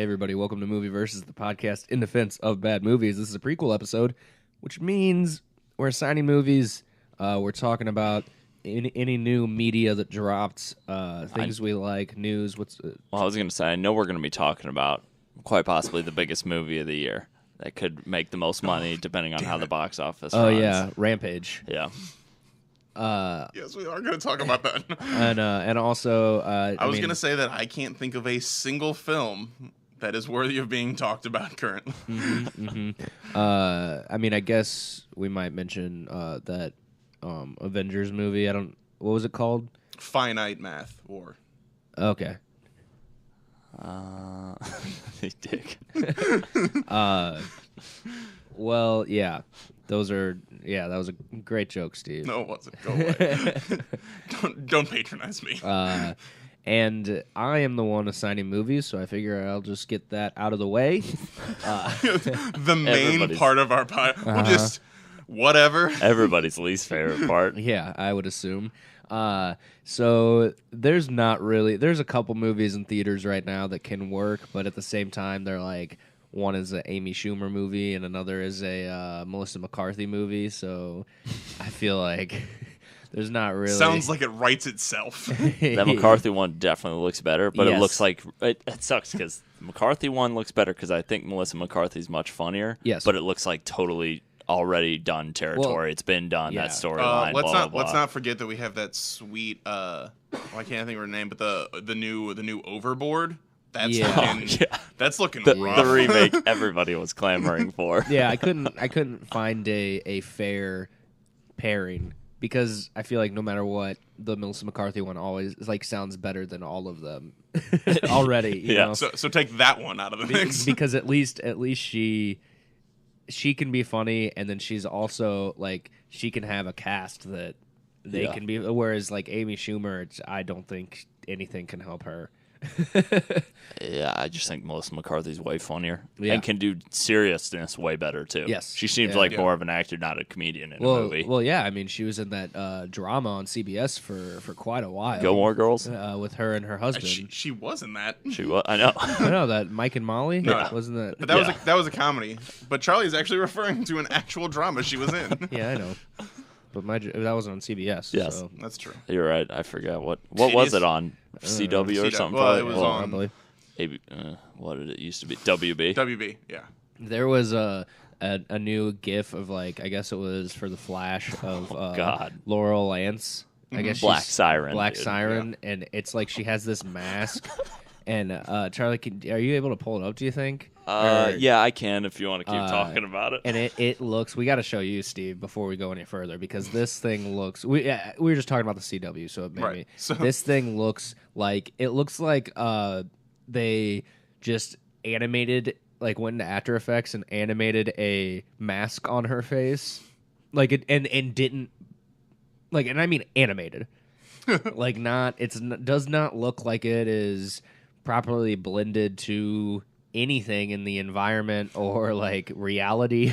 Hey everybody, welcome to Movie Versus, the podcast in defense of bad movies. This is a prequel episode, which means we're assigning movies. We're talking about any new media that dropped, things we like, news. Well, I was going to say, I know we're going to be talking about quite possibly the biggest movie of the year that could make the most money depending on how the box office runs. Oh yeah, Rampage. Yeah. Yes, we are going to talk about that. And also, I was going to say that I can't think of a single film that is worthy of being talked about currently. I mean, I guess we might mention that Avengers movie. What was it called? Finite Math War. Okay. Dick. Well, yeah. That was a great joke, Steve. No, it wasn't. Go away. don't patronize me. And I am the one assigning movies, so I figure I'll just get that out of the way. The main part of our podcast. We'll just, whatever. Everybody's least favorite part. Yeah, I would assume. So there's a couple movies in theaters right now that can work, but at the same time, they're like, one is an Amy Schumer movie and another is a Melissa McCarthy movie, so I feel like there's not really... Sounds like it writes itself. That McCarthy one definitely looks better, but Yes. It looks like... It sucks because the McCarthy one looks better because I think Melissa McCarthy's much funnier. Yes. But it looks like totally already done territory. Well, it's been done, yeah. that storyline, Let's not forget that we have that sweet... I can't think of her name, but the new Overboard. That's looking rough. The remake everybody was clamoring for. Yeah, I couldn't find a fair pairing because I feel like no matter what, the Melissa McCarthy one always sounds better than all of them already. You know? So take that one out of the mix because at least she can be funny, and then she's also she can have a cast that they can be. Whereas Amy Schumer, I don't think anything can help her. Yeah, I just think Melissa McCarthy's way funnier and can do seriousness way better too. Yes, she seems more of an actor, not a comedian in a movie. Well, yeah, I mean, she was in that drama on CBS for quite a while. Gilmore Girls with her and her husband. She was in that. She was. I know. I know that Mike and Molly. No, wasn't that? But that was a comedy. But Charlie's actually referring to an actual drama she was in. Yeah, I know. But that wasn't on CBS. Yes, so. That's true. You're right. I forgot what was it on CW or something. Well, it was on. What did it used to be? WB. WB. Yeah. There was a new GIF of I guess it was for the Flash of God. Laurel Lance. I guess Black Siren. Black dude. Siren, and it's like she has this mask. And Charlie, are you able to pull it up? Do you think? Yeah, I can if you want to keep talking about it. And it looks. We got to show you, Steve, before we go any further, because this thing looks. We were just talking about the CW, so it made me. So this thing looks like they just animated, went into After Effects and animated a mask on her face, and didn't and I mean animated, does not look like it is properly blended to anything in the environment or reality.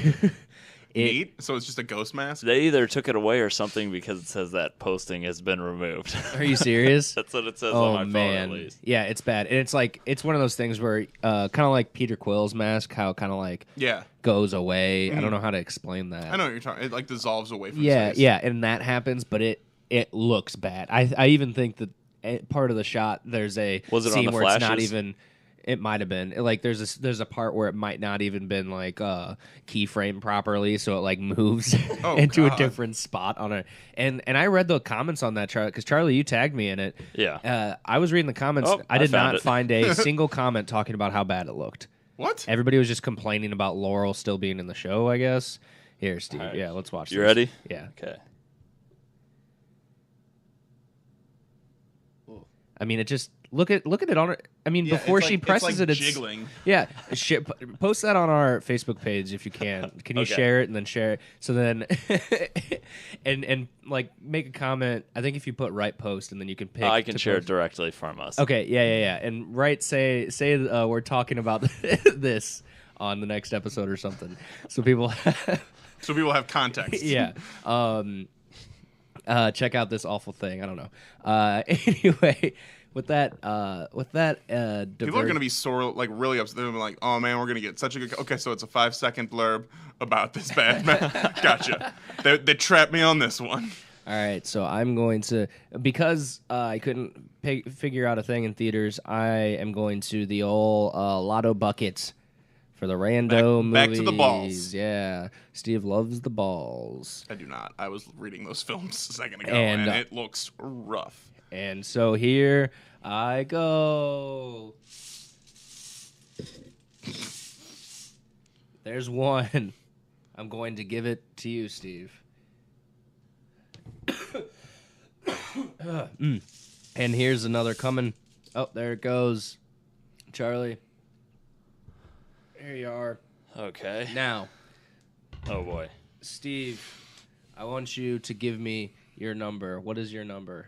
Neat. So it's just a ghost mask? They either took it away or something because it says that posting has been removed. Are you serious? That's what it says on my phone at least. Yeah, it's bad. And it's one of those things where kind of like Peter Quill's mask, how kind of goes away. I don't know how to explain that. I know what you're talking. It dissolves away from his face. Yeah, and that happens, but it looks bad. I even think that part of the shot there's a scene where it's not even. It might have been there's a part where it might not even been keyframe properly, so it moves into a different spot on it. And I read the comments on that, Charlie, because Charlie, you tagged me in it. Yeah. I was reading the comments. I did not it. find a single comment talking about how bad it looked. What? Everybody was just complaining about Laurel still being in the show, I guess. Here, Steve. Right. Yeah, let's watch. You ready? Yeah. Okay. I mean, it just look at it on her. I mean, before she presses it's jiggling. Yeah, post that on our Facebook page if you can. Can you share it and then share it? So then, and make a comment. I think if you put right post and then you can pick. I can share it directly from us. Okay, yeah, and say we're talking about this on the next episode or something, so people have context. Yeah. Check out this awful thing. I don't know. Anyway, with that, people are gonna be sore, like really upset. They're gonna be like, "Oh man, we're gonna get such a good." Okay, so it's a 5-second blurb about this bad man. Gotcha. They trapped me on this one. All right, so I'm going to, because I couldn't figure out a thing in theaters, I am going to the old lotto bucket for the rando movies. Back to the balls. Yeah, Steve loves the balls. I do not. I was reading those films a second ago, and it looks rough. And so here I go. There's one. I'm going to give it to you, Steve. And here's another coming. Oh, there it goes. Charlie. There you are. Okay. Now. Oh, boy. Steve, I want you to give me your number. What is your number?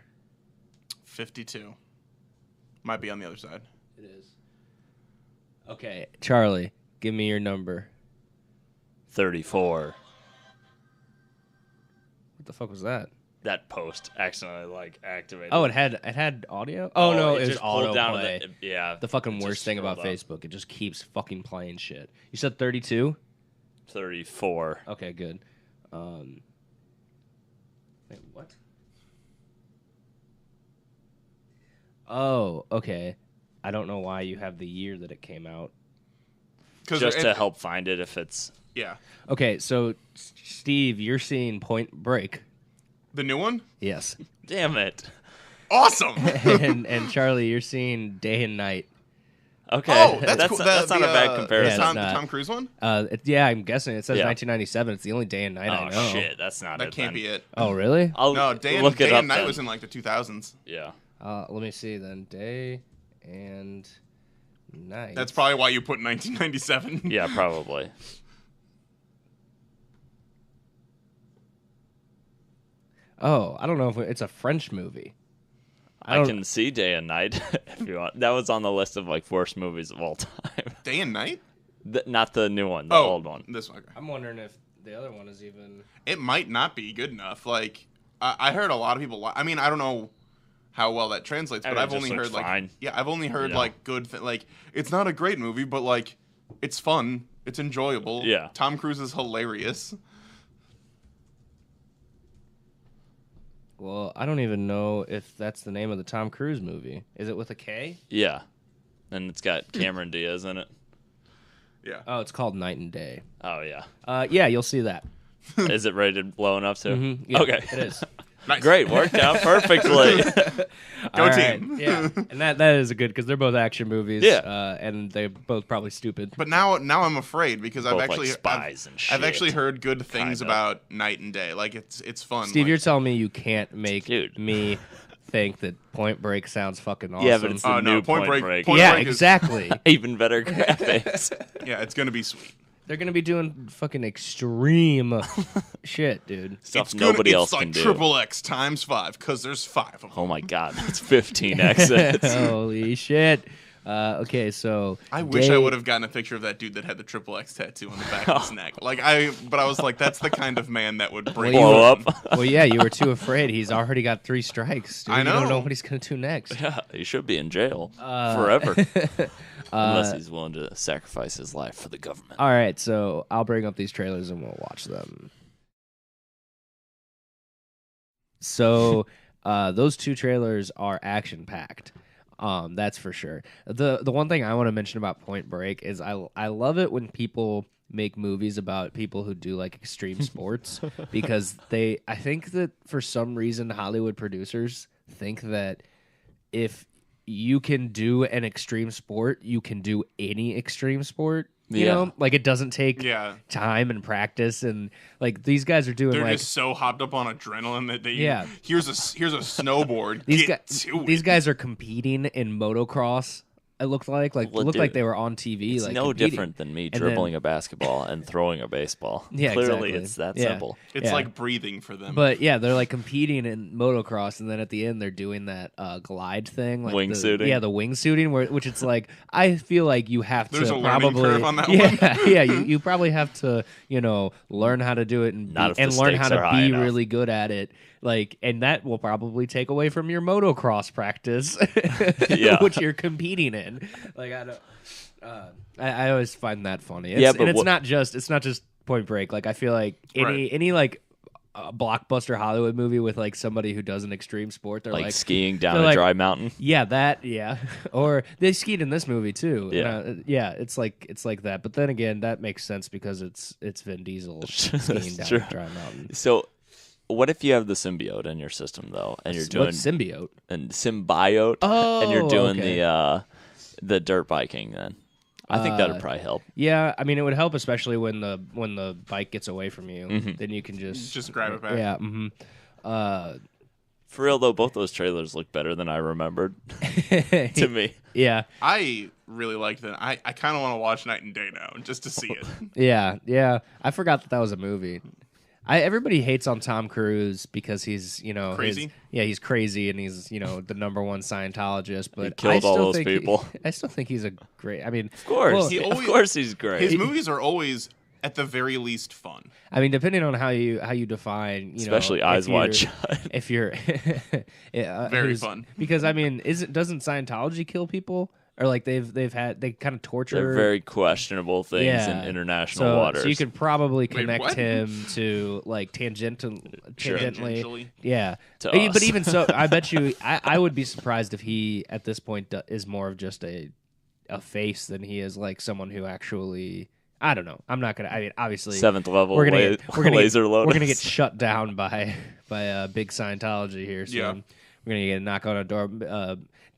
52. Might be on the other side. It is. Okay, Charlie, give me your number. 34. What the fuck was that? That post accidentally activated. Oh, it had audio? Oh no, it was just pulled auto down play. Yeah. The fucking worst thing about Facebook, it just keeps fucking playing shit. You said 32? 34. Okay, good. Wait, what? Oh, okay. I don't know why you have the year that it came out. Just to help find it if it's... Yeah. Okay, so Steve, you're seeing Point Break. The new one? Yes. Damn it. Awesome. and Charlie, you're seeing Day and Night. Okay. Oh, that's cool. That's not a bad comparison. The Tom Cruise one? Yeah, I'm guessing it says 1997. It's the only Day and Night I know. Oh shit, that's not it. That can't be it. Oh really? No, Day and Night was in the 2000s. Yeah. Let me see then. Day and Night. That's probably why you put 1997. Yeah, probably. Oh, I don't know if it's a French movie. I can see Day and Night if you want. That was on the list of worst movies of all time. Day and Night? Not the new one, the old one. This one. Okay. I'm wondering if the other one is even... It might not be good enough. I heard a lot of people... I mean, I don't know how well that translates, but I've only heard fine. I've only heard good it's not a great movie, but it's fun, it's enjoyable. Yeah. Tom Cruise is hilarious. Well, I don't even know if that's the name of the Tom Cruise movie. Is it with a K? Yeah. And it's got Cameron Diaz in it. Yeah. Oh, it's called Night and Day. Oh, yeah. Yeah, you'll see that. Is it rated low enough, too? Mm-hmm. Yeah, okay. It is. Nice. Great. Worked out perfectly. Go team. Right. Yeah. And that is a good, because they're both action movies. Yeah. And they're both probably stupid. But now I'm afraid because Both I've spies and shit. I've actually heard good things about Night and Day. It's fun. Steve, you're telling me you can't make me think that Point Break sounds fucking awesome. Yeah, but it's the new Point Break. Yeah, exactly. Even better graphics. Yeah, it's gonna be sweet. They're going to be doing fucking extreme shit, dude. Stuff nobody else can do. do. It's like XXX times 5 because there's 5 of them. Oh my god, that's 15 exits. Holy shit. Okay, so I wish I would have gotten a picture of that dude that had the XXX tattoo on the back of his neck. But I was like, that's the kind of man that would blow up. Well, yeah, you were too afraid. He's already got 3 strikes. Dude. I know. You don't know what he's going to do next. Yeah, he should be in jail forever. Unless he's willing to sacrifice his life for the government. All right, so I'll bring up these trailers and we'll watch them. So those 2 trailers are action-packed. That's for sure. The one thing I want to mention about Point Break is I love it when people make movies about people who do extreme sports because I think that for some reason Hollywood producers think that if you can do an extreme sport, you can do any extreme sport. You know, it doesn't take time and practice, and these guys are doing. They're just so hopped up on adrenaline that here's a snowboard. These guys are competing in motocross. It looked like they were on TV. It's no competing. different than me dribbling a basketball and throwing a baseball. Yeah, clearly exactly. it's that simple. It's like breathing for them. But yeah, they're competing in motocross, and then at the end they're doing that glide thing, wingsuiting. Yeah, the wingsuiting, which it's I feel like you have There's to a probably learning curve on that one. Yeah, you probably have to learn how to do it and learn how to be really good at it. Like, and that will probably take away from your motocross practice, which you're competing in. Like, I don't. I always find that funny. But it's not just Point Break. Like, I feel like any like blockbuster Hollywood movie with like somebody who does an extreme sport, they're like skiing down a dry mountain. Yeah, or they skied in this movie too. Yeah, it's like that. But then again, that makes sense because it's Vin Diesel skiing down a dry mountain. So, what if you have the symbiote in your system though, and you're doing symbiote and symbiote, and you're doing the dirt biking then? I think that would probably help. Yeah, I mean, it would help, especially when the bike gets away from you. Mm-hmm. Then you can just grab it back. Yeah. Mm-hmm. For real though, both those trailers look better than I remembered. To me, yeah. I really liked it. I kind of want to watch Night and Day now just to see it. Yeah. I forgot that was a movie. Everybody hates on Tom Cruise because he's, crazy. He's crazy and he's, the number one Scientologist. But he killed all those people. I still think he's a great. I mean, of course, of course he's great. His movies are always, at the very least, fun. I mean, depending on how you define, especially Eyes Wide Shut. If you're very fun, because I mean, doesn't Scientology kill people? Or like they kind of torture. They're very questionable things in international waters. So you could probably connect him to like tangentially. Yeah. But even so, I bet you I would be surprised if he at this point is more of just a face than he is like someone who actually. I don't know. I'm not gonna. I mean, obviously, 7th level. We're gonna get shut down by big Scientology here. So we're gonna get a knock on a door.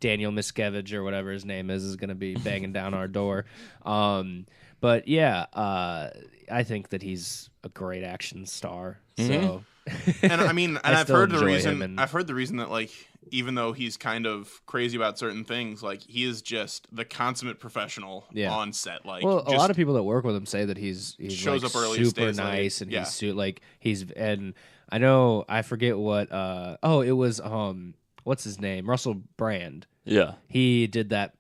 Daniel Miscavige or whatever his name is going to be banging down our door. But yeah, I think that he's a great action star. So, and I mean, and I've heard the reason. I've heard the reason that like, even though he's kind of crazy about certain things, like he is just the consummate professional on set. Like, well, a lot of people that work with him say that he's shows like up early, super nice, and he's and I know I forget what. It was what's his name? Russell Brand. Yeah, he did that.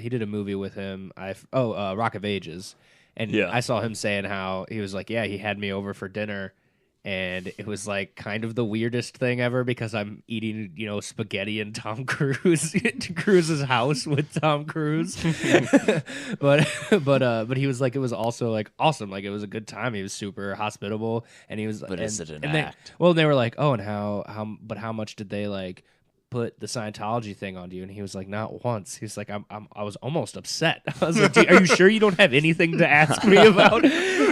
He did a movie with him. Rock of Ages, and I saw him saying how he was like, he had me over for dinner, and it was like kind of the weirdest thing ever because I'm eating spaghetti in Tom Cruise's house with Tom Cruise, but he was like, it was also like awesome, like it was a good time. He was super hospitable, and he was. But is it an act? They were like, and how much did they like put the Scientology thing on you? And he was like, not once. He's like, I was almost upset. I was like, are you sure you don't have anything to ask me about?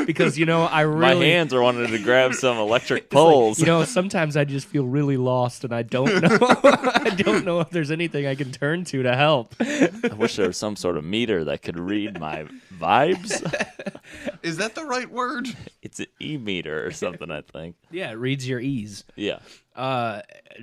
Because I really, my hands are wanting to grab some electric poles. Like, sometimes I just feel really lost, and I don't know. I don't know if there's anything I can turn to help. I wish there was some sort of meter that could read my vibes. Is that the right word? It's an e-meter or something, I think. Yeah, it reads your E's. Yeah.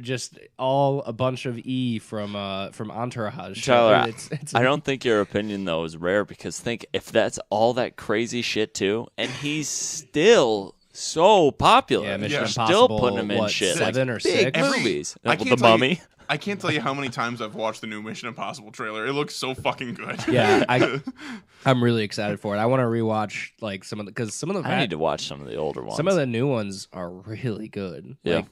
Just a bunch of E from Entourage. Tyler, I don't think your opinion though is rare, because think if that's all that crazy shit too, and he's still so popular. Yeah, Mission Impossible, still putting him in shit 7 like or 6 movies. The Mummy. I can't tell you how many times I've watched the new Mission Impossible trailer. It looks so fucking good. Yeah, I'm really excited for it. I want to rewatch like some of the. I need to watch some of the older ones. Some of the new ones are really good. Yeah. Like,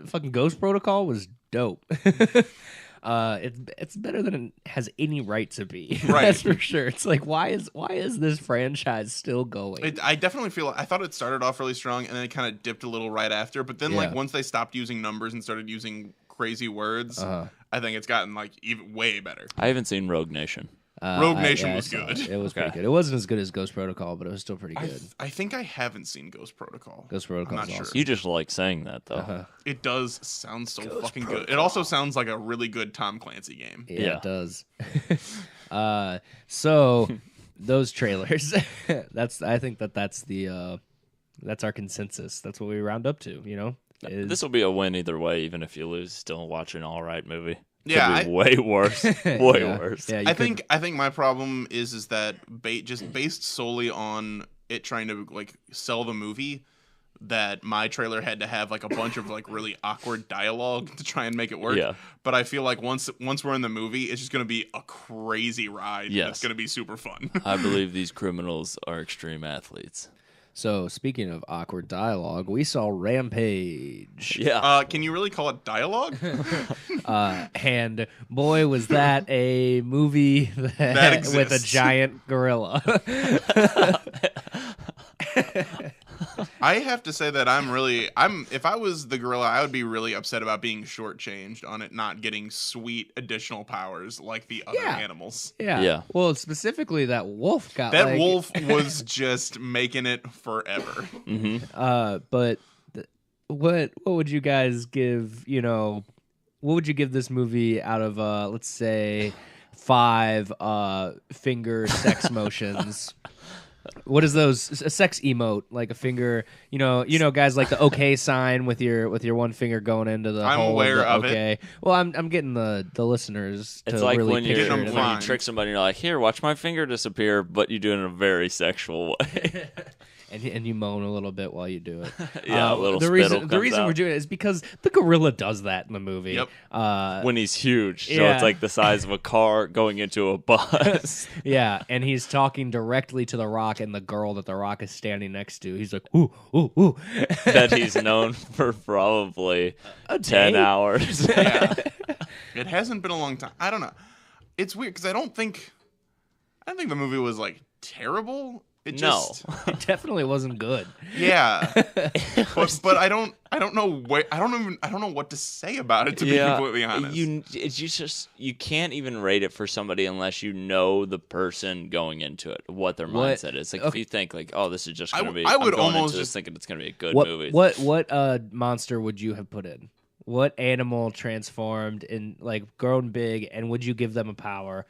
fucking Ghost Protocol was dope. It's better than it has any right to be. Right. That's for sure. It's like, why is this franchise still going? I definitely feel. I thought it started off really strong, and then it kind of dipped a little right after. But then, like once they stopped using numbers and started using crazy words, I think it's gotten like even way better. I haven't seen Rogue Nation. Rogue Nation was good. It was pretty good. It wasn't as good as Ghost Protocol, but it was still pretty good. I think I haven't seen Ghost Protocol. Ghost Protocol. I'm not sure. You just like saying that though. It does sound so fucking good. It also sounds like a really good Tom Clancy game. Yeah. It does. So those trailers. I think that's our consensus. That's what we round up to. This will be a win either way, even if you lose. Still watch an all right movie. Yeah, way worse. Way worse. Yeah, I think my problem is that just based solely on it trying to like sell the movie, that my trailer had to have like a bunch of like really awkward dialogue to try and make it work. Yeah. But I feel like once we're in the movie, it's just going to be a crazy ride. Yes. It's going to be super fun. I believe these criminals are extreme athletes. So, speaking of awkward dialogue, we saw Rampage. Yeah. Can you really call it dialogue? And boy, was that a movie with a giant gorilla. I have to say that if I was the gorilla, I would be really upset about being shortchanged on it not getting sweet additional powers like the other animals. Yeah. Well, specifically that wolf got that wolf was just making it forever. Mm-hmm. But what would you guys give, what would you give this movie out of let's say 5 finger sex motions? What is those? A sex emote, like a finger. Guys like the okay sign with your one finger going into the. I'm hole aware of okay. It. Well, I'm getting the listeners. It's to like really when you trick somebody, you're like, "Here, watch my finger disappear," but you do it in a very sexual way. And you moan a little bit while you do it. Yeah, a little. The reason we're doing it is because the gorilla does that in the movie. Yep. When he's huge, so it's like the size of a car going into a bus. Yeah, and he's talking directly to the Rock and the girl that the Rock is standing next to. He's like, ooh, ooh, ooh. That he's known for probably 10 hours. Yeah. It hasn't been a long time. I don't know. It's weird because I don't think the movie was like terrible. It definitely wasn't good. Yeah, but I don't know what to say about it, to be completely honest. You can't even rate it for somebody unless you know the person going into it, what their mindset is. Like if you think like, oh, this is just going to be, I would almost just thinking it's going to be a good movie. What monster would you have put in? What animal transformed in like grown big, and would you give them a power?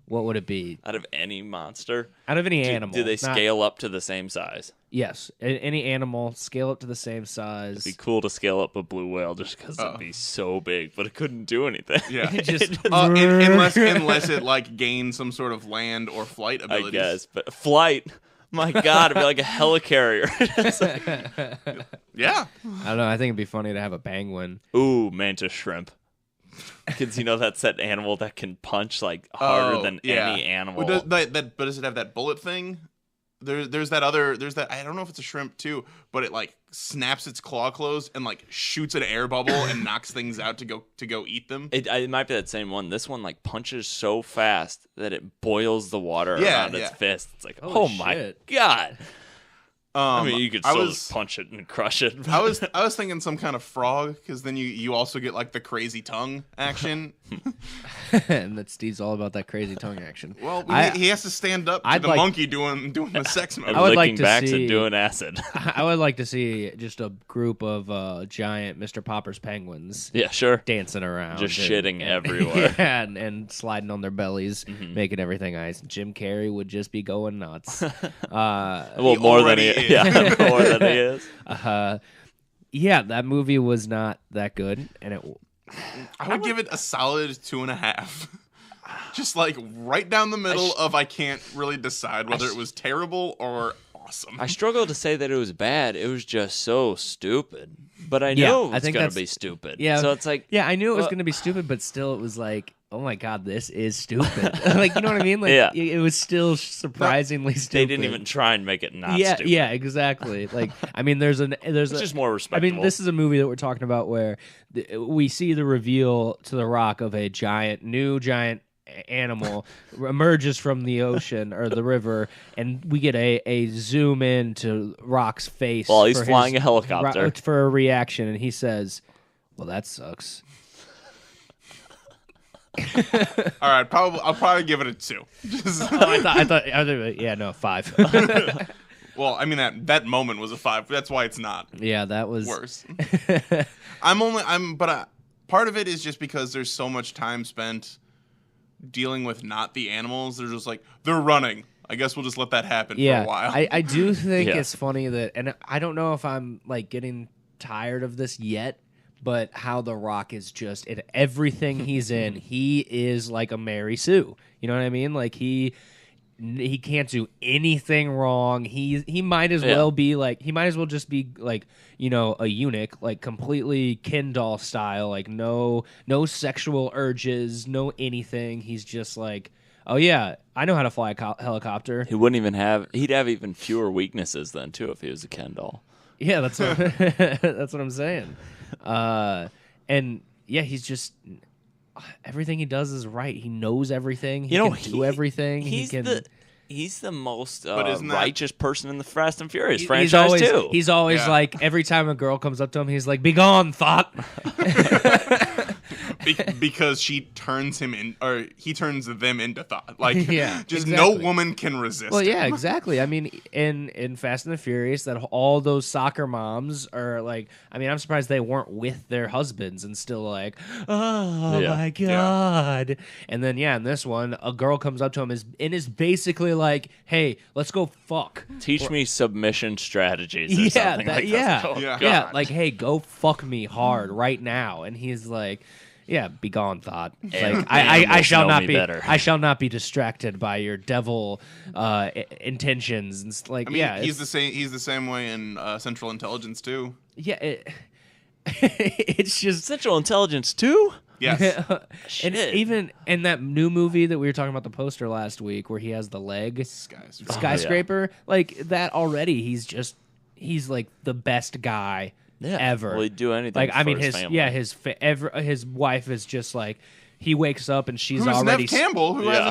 What would it be? Out of any monster? Out of any animal. Do they scale up to the same size? Yes. Any animal, scale up to the same size. It'd be cool to scale up a blue whale just because it'd be so big, but it couldn't do anything. Yeah. Unless it like gained some sort of land or flight abilities. I guess, but flight... My God, it'd be like a helicarrier. Yeah. I don't know. I think it'd be funny to have a penguin. Ooh, mantis shrimp. Because that's that animal that can punch like harder than any animal. But does it have that bullet thing? There's that I don't know if it's a shrimp too, but it like snaps its claw closed and like shoots an air bubble and knocks things out to go eat them. It might be that same one. This one like punches so fast that it boils the water around its fist. It's like, oh my God. I mean, you could still just punch it and crush it. I was thinking some kind of frog, because then you also get like the crazy tongue action. And that Steve's all about that crazy tongue action. Well, he has to stand up to the monkey doing the sex move. I would like to backs and doing acid. I would like to see just a group of giant Mr. Popper's penguins. Yeah, sure. Dancing around. Just shitting everywhere. Yeah, and sliding on their bellies, making everything ice. Jim Carrey would just be going nuts. More than he is. Yeah, that movie was not that good, and I would give it a solid 2.5. Just like right down the middle of I can't really decide whether it was terrible or awesome. I struggle to say that it was bad. It was just so stupid. But I know it's going to be stupid. Yeah. So it's like... Yeah, I knew it was going to be stupid, but still it was like, oh my God, this is stupid. Like, you know what I mean? Like, it was still surprisingly stupid. They didn't even try and make it not stupid. Yeah, exactly. Like, I mean, there's just more respectable. I mean, this is a movie that we're talking about where we see the reveal to the Rock of a new giant animal emerges from the ocean or the river, and we get a zoom in to Rock's face while he's flying a helicopter for a reaction, and he says, "Well, that sucks." All right, I'll probably give it a 2. I thought 5. Well, I mean that moment was a 5. That's why it's not. Yeah, that was worse. Part of it is just because there's so much time spent dealing with not the animals. They're just like, they're running. I guess we'll just let that happen for a while. I do think it's funny that, and I don't know if I'm like getting tired of this yet, but how The Rock is just in everything he's in, he is like a Mary Sue. You know what I mean? Like he can't do anything wrong. He might as well be like, he might as well just be like, you know, a eunuch, like completely Ken doll style, like no sexual urges, no anything. He's just like Oh yeah, I know how to fly a helicopter. He'd have even fewer weaknesses then too if he was a Ken doll. Yeah, that's what, that's what I'm saying. And yeah, he's just everything he does is right. He knows everything. He can do everything. He's the most righteous person in the Fast and Furious franchise he's always, too. He's always like, every time a girl comes up to him, he's like, "Be gone, thought." Because she turns him in, or he turns them into thought. Like, exactly. No woman can resist. Well, him. yeah, exactly. I mean, in Fast and the Furious, that all those soccer moms are like, I mean, I'm surprised they weren't with their husbands and still like, oh my god. Yeah. And then in this one, a girl comes up to him and is basically like, "Hey, let's go fuck. Teach me submission strategies." Or something like that. Oh, yeah, like, "Hey, go fuck me hard right now." And he's like, "Yeah, be gone, thought. Like, I shall not be. Better. I shall not be distracted by your devil intentions." And like, I mean, he's the same. He's the same way in Central Intelligence too. Yeah, it's just Central Intelligence too. Yes. And even in that new movie that we were talking about, the poster last week, where he has the leg skyscraper, like that already. He's like the best guy. Ever. Will he do anything? Like, I mean, his family. His wife is just like, he wakes up and she's Who's already Nev Campbell, who I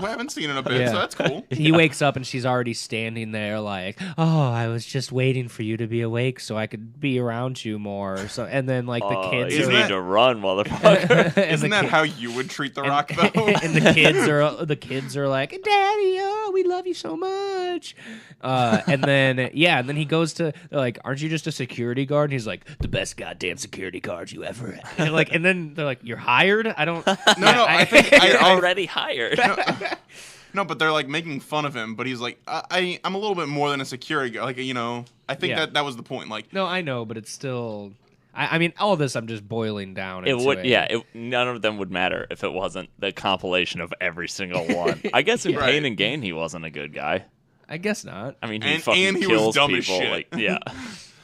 haven't seen in a bit, so that's cool. He wakes up and she's already standing there like, "Oh, I was just waiting for you to be awake so I could be around you more." So, and then like the kids need to run, motherfucker. Isn't that how you would treat The Rock though? And the kids are like, "Daddy, oh, we love you so much." And then he goes to, they're like, "Aren't you just a security guard?" And he's like, "The best goddamn security guard you ever had." And then they're like, "You're hired?" I don't. No, I think I already hired. No, but they're like making fun of him. But he's like, I'm a little bit more than a security guard. Like, I think that was the point. Like, no, I know, but it's still. I mean, all of this I'm just boiling down. None of them would matter if it wasn't the compilation of every single one. I guess in Pain and Gain he wasn't a good guy. I guess not. I mean, he fucking kills people. As shit.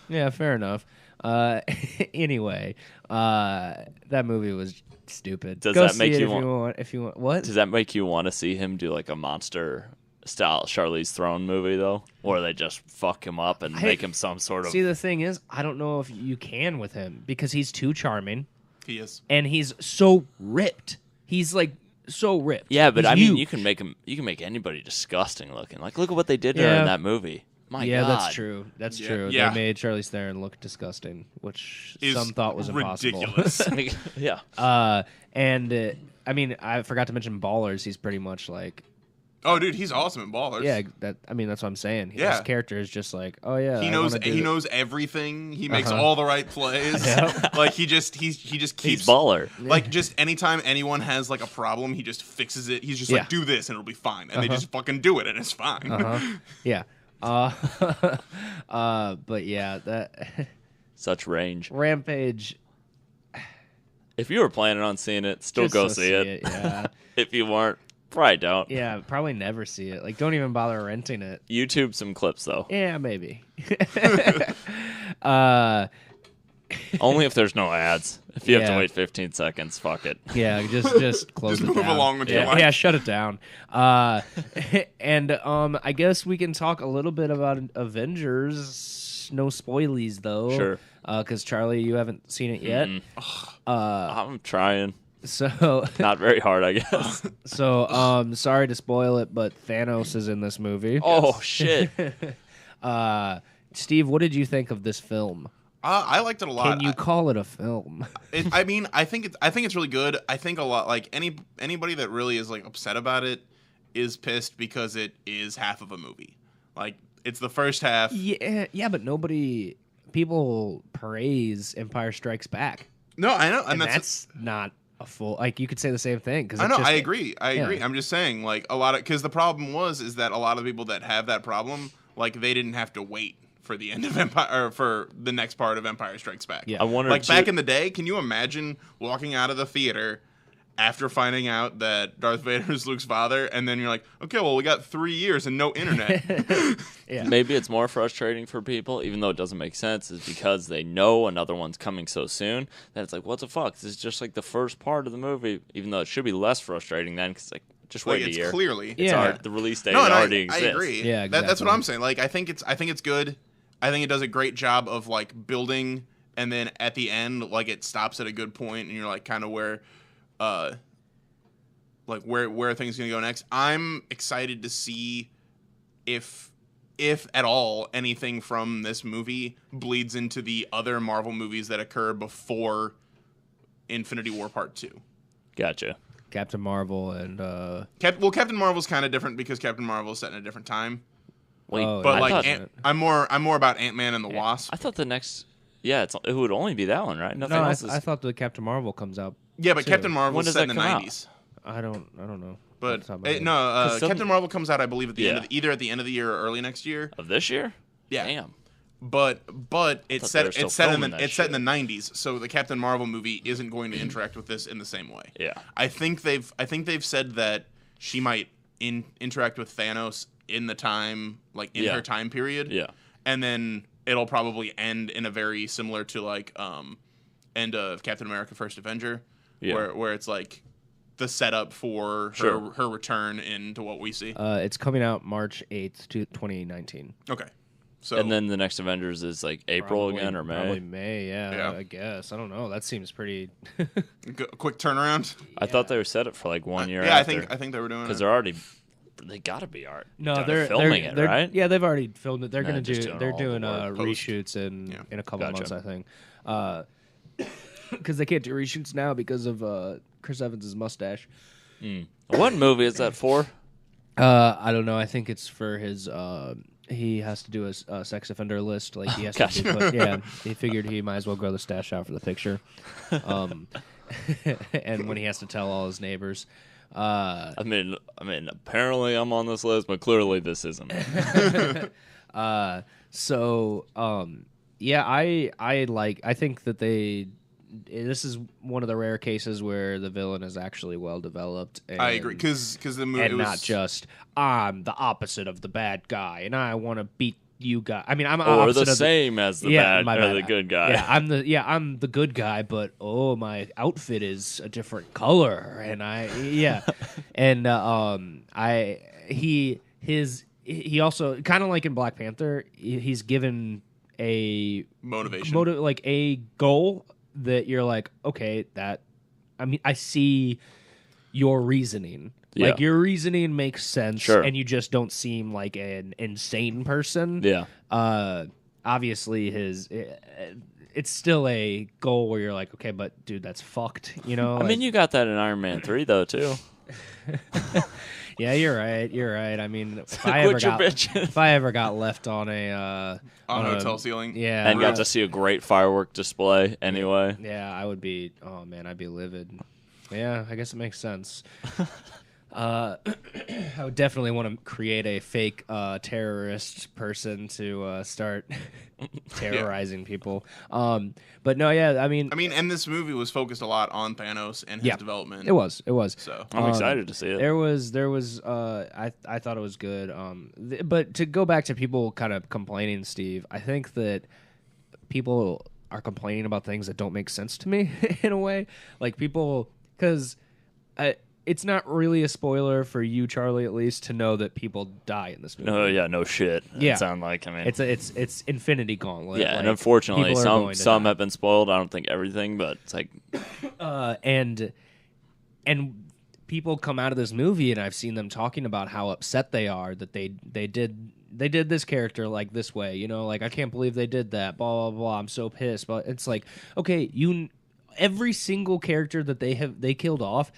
Yeah, fair enough. Anyway, that movie was stupid. Does Go that make see you it if you want? What? Does that make you want to see him do like a monster style Charlize Theron movie though, or they just fuck him up and make him some sort of? See, the thing is, I don't know if you can with him because he's too charming. He is, and he's so ripped. He's like so ripped. Yeah, but I mean, you can make him. You can make anybody disgusting looking. Like, look at what they did to her in that movie. My God. That's true. That's true. Yeah. They made Charlize Theron look disgusting, which some thought was ridiculous. Impossible. Yeah. And I mean, I forgot to mention Ballers. He's pretty much like. Oh, dude, he's awesome in Ballers. Yeah, that's what I'm saying. His character is just like, oh yeah, he knows everything. He makes all the right plays. Like he just keeps baller. Like just anytime anyone has like a problem, he just fixes it. He's just like, do this and it'll be fine, and they just fucking do it and it's fine. Yeah. But yeah, that such range. Rampage. If you were planning on seeing it, still go see it. Yeah. If you weren't, probably don't. Yeah, probably never see it. Like, don't even bother renting it. YouTube some clips though. Yeah, maybe. Only if there's no ads. If you have to wait 15 seconds, fuck it. Yeah, just close it down. Just move along with your life. Yeah, shut it down. And I guess we can talk a little bit about Avengers. No spoilies, though. Sure. Because, Charlie, you haven't seen it yet. I'm trying. So not very hard, I guess. So, sorry to spoil it, but Thanos is in this movie. Oh, shit. Steve, what did you think of this film? I liked it a lot. Can you call it a film? I think it's really good. I think a lot, like anybody that really is like upset about it is pissed because it is half of a movie. Like it's the first half. Yeah, but people praise Empire Strikes Back. No, I know, and that's not a full. Like you could say the same thing. I know, I agree. I'm just saying, like a lot of because the problem is that a lot of people that have that problem, like they didn't have to wait for the end of Empire or for the next part of Empire Strikes Back. Yeah. I wonder, like back in the day, can you imagine walking out of the theater after finding out that Darth Vader is Luke's father, and then you're like, okay, well, we got 3 years and no internet. Yeah. Maybe it's more frustrating for people, even though it doesn't make sense, is because they know another one's coming so soon that it's like, what the fuck? This is just like the first part of the movie, even though it should be less frustrating then, because like, Just wait a year. Clearly, the release date already exists. I agree. Yeah, exactly. That's what I'm saying. Like, I think it's good. I think it does a great job of like building, and then at the end, like it stops at a good point, and you're like kind of where things gonna go next. I'm excited to see if at all anything from this movie bleeds into the other Marvel movies that occur before Infinity War Part 2. Gotcha. Captain Marvel and Captain Marvel's kind of different because Captain Marvel is set in a different time. Wait, but like I'm more about Ant-Man and the Wasp. I thought the next it would only be that one, right? Nothing else. I thought the Captain Marvel comes out. Yeah, but too. Captain Marvel is set in the 90s. I don't know. But Captain Marvel comes out, I believe, at the end of either at the end of the year or early next year. Of this year? Yeah. Damn. But it's set in the 90s, so the Captain Marvel movie isn't going to interact with this in the same way. Yeah. I think they've said that she might interact with Thanos in the time, like in her time period. Yeah. And then it'll probably end in a very similar to like end of Captain America: First Avenger, where it's like the setup for her return into what we see. It's coming out March 8th, 2019. Okay. So and then the next Avengers is like April again or May? Probably May, yeah. I guess. I don't know. That seems pretty... quick turnaround? I thought they were set up for like 1 year after. I think they were doing it. Because they got to be art. No, they're filming it, right? Yeah, they've already filmed it. They're doing reshoots in a couple of months, I think. Because they can't do reshoots now because of Chris Evans' mustache. What movie is that for? I don't know. I think it's for his... he has to do a sex offender list. Like he has to do, he figured he might as well grow the stash out for the picture. And when he has to tell all his neighbors. I mean, apparently I'm on this list, but clearly this isn't. I think that this is one of the rare cases where the villain is actually well developed. And, I agree, because the movie and not just I'm the opposite of the bad guy and I want to beat you guys. I mean, I'm opposite the same as the the good guy. Yeah, I'm the good guy, but my outfit is a different color, and he also kind of like in Black Panther, he's given a motivation, like a goal. That you're like, okay, I see your reasoning. Yeah. Like, your reasoning makes sense, sure. And you just don't seem like an insane person. Yeah. Obviously, it's still a goal where you're like, okay, but, dude, that's fucked, you know? I mean, you got that in Iron Man 3, though, too. Yeah, you're right. I mean, if I ever got left on a hotel ceiling, and got to see a great firework display anyway, I'd be livid. Yeah, I guess it makes sense. I would definitely want to create a fake terrorist person to start terrorizing people. But no, I mean, and this movie was focused a lot on Thanos and his development. It was. So I'm excited to see it. There was. I thought it was good. But to go back to people kind of complaining, Steve, I think that people are complaining about things that don't make sense to me in a way, like people because. It's not really a spoiler for you, Charlie, at least, to know that people die in this movie. No shit. Yeah, it sound like it's Infinity Gauntlet. Yeah, like, and unfortunately, some have been spoiled. I don't think everything, but it's like, and people come out of this movie, and I've seen them talking about how upset they are that they did this character like this way. You know, like I can't believe they did that. Blah blah blah. I'm so pissed. But it's like, okay, every single character that they killed off.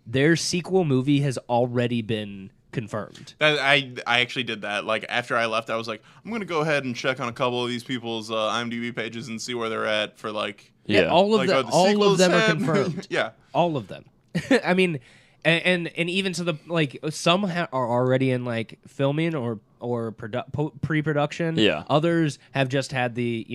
Their sequel movie has already been confirmed. I actually did that. Like, after I left, I was like, I'm going to go ahead and check on a couple of these people's IMDb pages and see where they're at for, like... Yeah, all of them are confirmed. Yeah. All of them. I mean, and even to the... Like, some are already in, like, filming or pre-production. Yeah. Others have just had the,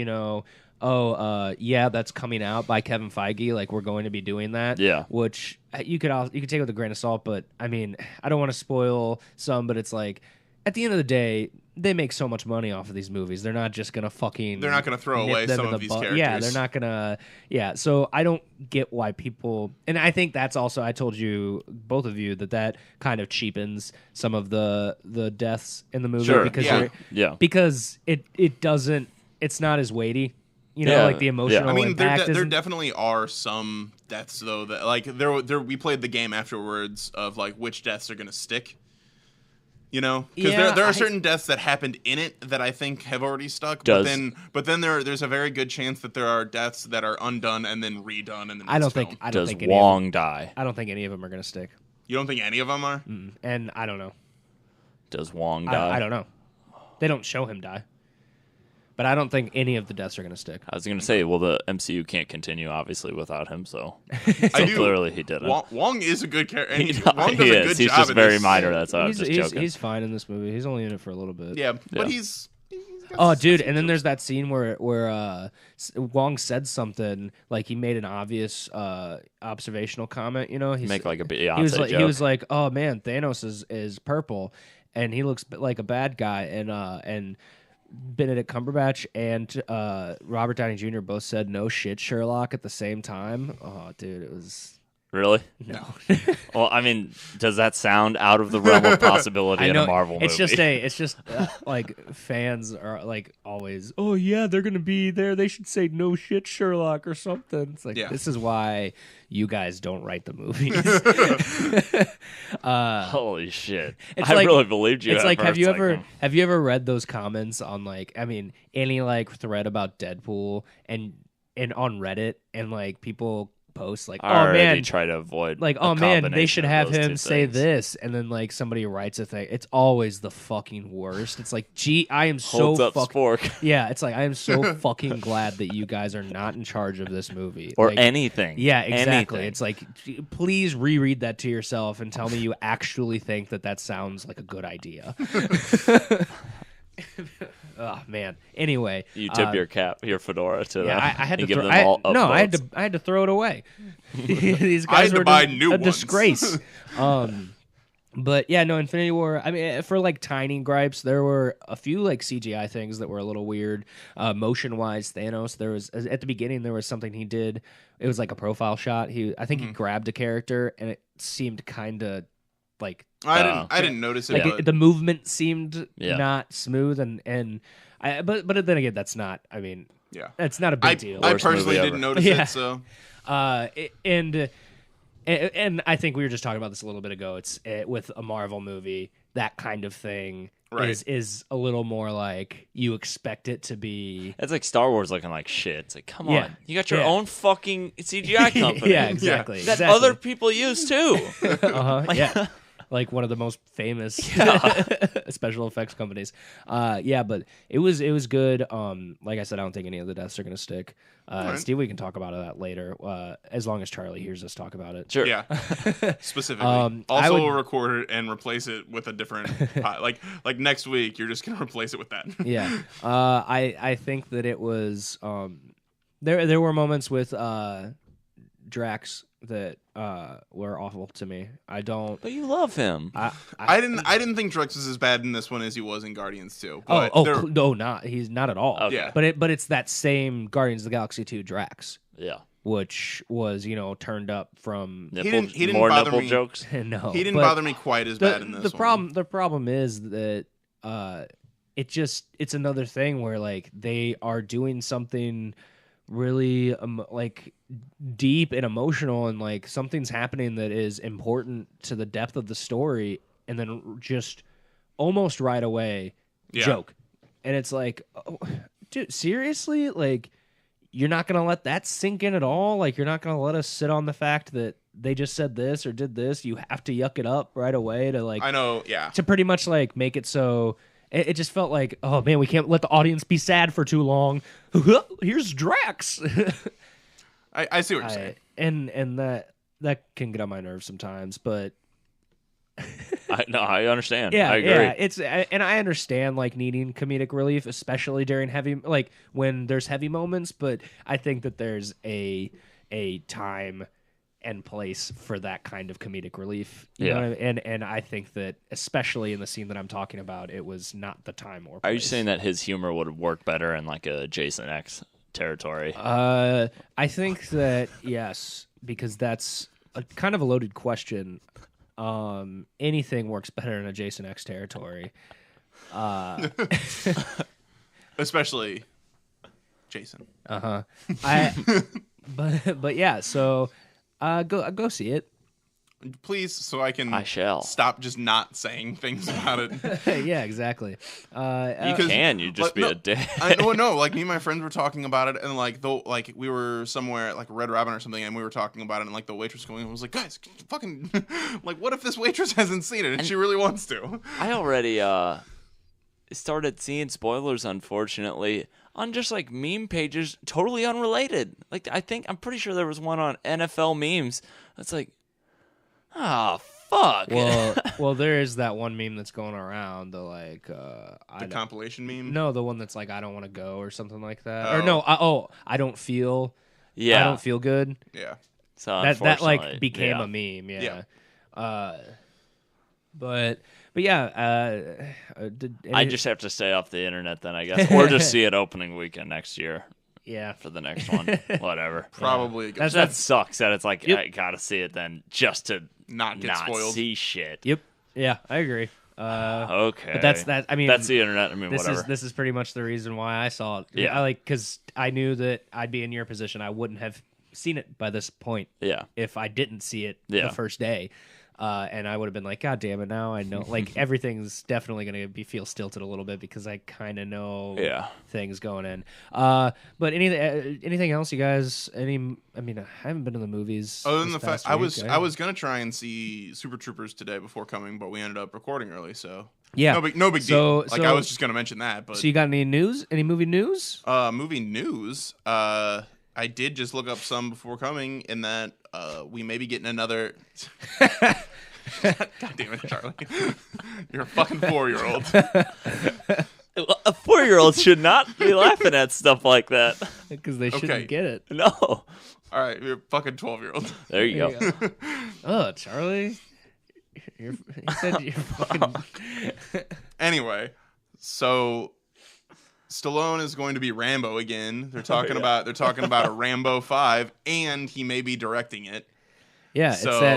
that's coming out by Kevin Feige. Like, we're going to be doing that. Yeah. Which you could take with a grain of salt, but I mean, I don't want to spoil some, but it's like at the end of the day, they make so much money off of these movies. They're not just gonna fucking. They're not gonna throw away some of these characters. Yeah, they're not gonna. Yeah, so I don't get why people. And I think that's also. I told you, both of you, that kind of cheapens some of the deaths in the movie because because it doesn't. It's not as weighty. You know, like the emotional. I mean, impact there definitely are some deaths though that like there. We played the game afterwards of like which deaths are gonna stick. You know, because there are certain deaths that happened in it that I think have already stuck. But then there's a very good chance that there are deaths that are undone and then redone. And then I don't think Wong die? I don't think any of them are gonna stick. You don't think any of them are? And I don't know. Does Wong die? I don't know. They don't show him die. But I don't think any of the deaths are going to stick. I was going to say, well, the MCU can't continue, obviously, without him, so clearly he didn't. Wong is a good character. Wong does a good job. He's just very minor, that's why I was just joking. He's fine in this movie. He's only in it for a little bit. Yeah, but he's dude, and then there's that scene where Wong said something, like he made an obvious observational comment, you know? Make like a Beyonce joke. He was like, oh, man, Thanos is purple, and he looks like a bad guy, and Benedict Cumberbatch and Robert Downey Jr. both said "no shit, Sherlock" at the same time. Oh, dude, it was really no. Well, I mean, does that sound out of the realm of possibility in a Marvel movie? It's just like fans are like always, oh yeah, they're gonna be there. They should say "no shit, Sherlock" or something. It's like this is why you guys don't write the movies. Holy shit! I really believed you. It's like, have you ever read those comments on like, I mean, any like thread about Deadpool and on Reddit, and like people post like, oh man, try to avoid like, oh man, they should have him say this, and then like somebody writes a thing. It's always the fucking worst. It's like, gee, I am so fucking yeah. It's like, I am so fucking glad that you guys are not in charge of this movie or like, anything. Yeah, exactly. Anything. It's like, please reread that to yourself and tell me you actually think that sounds like a good idea. Oh man. Anyway, you tip your fedora to them. I had to give them all upvotes. I had to throw it away. These guys were buy new a ones. Disgrace. But yeah, no, Infinity War. I mean, for like tiny gripes, there were a few like CGI things that were a little weird. Motion wise, Thanos. There was at the beginning there was something he did. It was like a profile shot. I think he grabbed a character, and it seemed kind of like. I didn't notice it. Like the movement seemed not smooth, but then again, that's not. I mean, that's not a big deal. I personally didn't notice it. So, and I think we were just talking about this a little bit ago. It's with a Marvel movie, that kind of thing is a little more like you expect it to be. It's like Star Wars looking like shit. It's like, come on, you got your own fucking CGI company. Yeah, exactly. That other people use too. Yeah. Like one of the most famous special effects companies. But it was good. Like I said, I don't think any of the deaths are going to stick. Right. Steve, we can talk about that later, as long as Charlie hears us talk about it. Sure. Yeah. Specifically. We'll record it and replace it with a different like next week, you're just going to replace it with that. Yeah. I think that it was there were moments with Drax that were awful to me. But you love him. I didn't think Drax was as bad in this one as he was in Guardians 2. No, he's not at all. Okay. Yeah. But it's that same Guardians of the Galaxy 2 Drax. Yeah. Which was, turned up from he didn't more bother nipple me. Jokes. No. He didn't bother me quite as bad in this one. The problem is that it's another thing where like they are doing something really like deep and emotional, and like something's happening that is important to the depth of the story, and then just almost right away joke, and it's like, oh, dude, seriously, like you're not gonna let that sink in at all? Like you're not gonna let us sit on the fact that they just said this or did this? You have to yuck it up right away to like, I know, to pretty much like make it so. It just felt like, oh man, we can't let the audience be sad for too long. Here's Drax. I see what you're saying, and that can get on my nerves sometimes, but I understand. Yeah, I agree. Yeah, and I understand like needing comedic relief, especially during when there's heavy moments. But I think that there's a time and place for that kind of comedic relief. You know what I mean? And I think that, especially in the scene that I'm talking about, it was not the time or place. Are you saying that his humor would work better in like a Jason X territory? I think that, yes, because that's a kind of a loaded question. Anything works better in a Jason X territory. Especially Jason. But yeah, so go see it, please, so I shall stop just not saying things about it. Yeah, exactly. You just be a dick. No, like me and my friends were talking about it, and like we were somewhere at like Red Robin or something, and we were talking about it, and like the waitress going, I was like, guys, fucking, like, what if this waitress hasn't seen it and she really wants to? I already started seeing spoilers, unfortunately, on just like meme pages, totally unrelated. Like I'm pretty sure there was one on NFL memes. It's like, oh fuck. Well, there is that one meme that's going around, the like the compilation meme. No, the one that's like, I don't want to go or something like that. Oh. Or no, I don't feel. Yeah, I don't feel good. Yeah. So that like became a meme. Yeah. But yeah, I just have to stay off the internet then, I guess, or just see it opening weekend next year. Yeah, for the next one, whatever. Probably. Yeah. That sucks. That it's like, I gotta see it then just to not spoiled. See shit. Yep. Yeah, I agree. Okay, but that's that. I mean, that's the internet. I mean, this whatever. This is pretty much the reason why I saw it. Yeah, because I knew that I'd be in your position. I wouldn't have seen it by this point. Yeah, if I didn't see it the first day. And I would have been like, God damn it! Now I know. Like everything's definitely going to feel stilted a little bit because I kind of know things going in. But anything else, you guys? I mean, I haven't been to the movies. Other than the fact I was going to try and see Super Troopers today before coming, but we ended up recording early, so yeah, no big deal. I was just going to mention that. But so you got any news? Any movie news? Movie news. I did just look up some before coming, in that we may be getting another. God damn it, Charlie! You're a fucking 4-year-old. A 4-year-old should not be laughing at stuff like that because they shouldn't get it. No. All right, you're a fucking 12-year-old. There you go. Oh, Charlie, you said you're fucking. Anyway, so Stallone is going to be Rambo again. They're talking about a Rambo 5, and he may be directing it. Yeah,